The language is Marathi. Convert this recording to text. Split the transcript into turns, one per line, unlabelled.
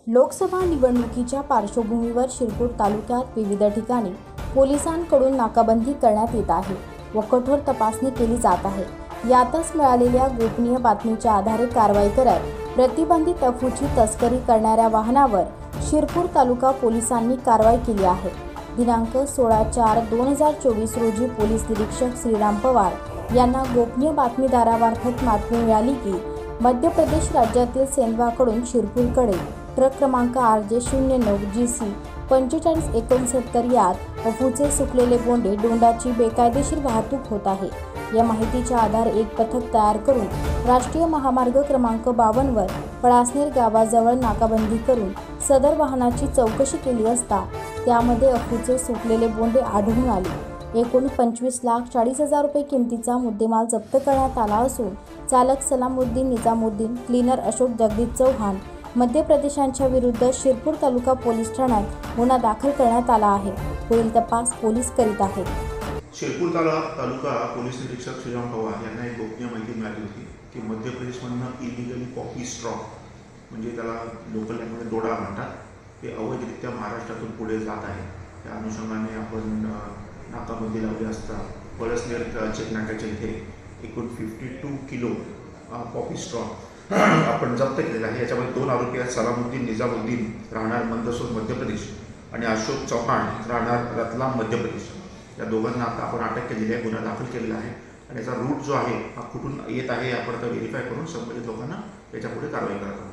लोकसभा निवडणुकीच्या पार्श्वभूमीवर शिरपूर तालुक्यात विविध ठिकाणी पोलिसांकडून नाकाबंदी करण्यात येत आहे व कठोर तपासणी केली जात आहे। यातच मिळालेल्या गोपनीय बातमीच्या आधारे कारवाई करत प्रतिबंधित अफूची तस्करी करणाऱ्या वाहनावर शिरपूर तालुका पोलिसांनी कारवाई केली आहे। दिनांक 16/4/2024 रोजी पोलीस निरीक्षक श्रीराम पवार यांना गोपनीय बातमीदारामार्फत बातमी मिळाली की मध्य प्रदेश राज्यातील सेंधवाकडून शिरपूरकडे ट्रक क्रमांक RJ09 GC 4569 यात अफूचे सुकलेले बोंडे डोंडाची बेकायदेशीर वाहतूक होत आहे। या माहितीच्या आधारे एक पथक तयार करून राष्ट्रीय महामार्ग क्रमांक 52 वर पळासनेर गावाजवळ नाकाबंदी करून सदर वाहनाची चौकशी केली असता त्यामध्ये अफूचे सुकलेले बोंडे आढळून आले। एकूण 25,40,000 रुपये किमतीचा मुद्देमाल जप्त करण्यात आला असून चालक सलामुद्दीन निजामुद्दीन, क्लीनर अशोक जगदीश चौहान मध्य प्रदेशांच्या विरुद्ध शिरपूर तालुका पोलीस ठाण्यात गुन्हा दाखल करण्यात आला आहे। पुढील तपास पोलीस करीत आहेत।
शिरपूर तालुका पोलीस निरीक्षक श्रीराम पवार यांना एक गोपनीय माहिती मिळाली होती की मध्य प्रदेशमधून इलिगली कॉफी स्ट्रॉ म्हणजे त्याला लोकल लँग्वेजमध्ये डोडा म्हणतात, ते अवैधरित्या महाराष्ट्रातून पुढे जात आहे। त्या अनुषंगाने आपण नाकाबंदी लावली असता पळसनेर चेक नाक्याच्या इथे एकूण 52 किलो कॉफी स्ट्रॉ आपण जप्त केलेला आहे। याच्यामध्ये 2 आरोपी आहेत, सलामुद्दीन निजामुद्दीन राहणार मंदसौर मध्य प्रदेश आणि अशोक चौहान राहणार रतलाम मध्य प्रदेश। या दोघांना आता आपण अटक केलेली आहे, गुन्हा दाखल केलेला आहे आणि याचा रूट जो आहे हा कुठून येत आहे आपण आता व्हेरीफाय करून संबंधित लोकांना याच्यापुढे कारवाई करत आहोत।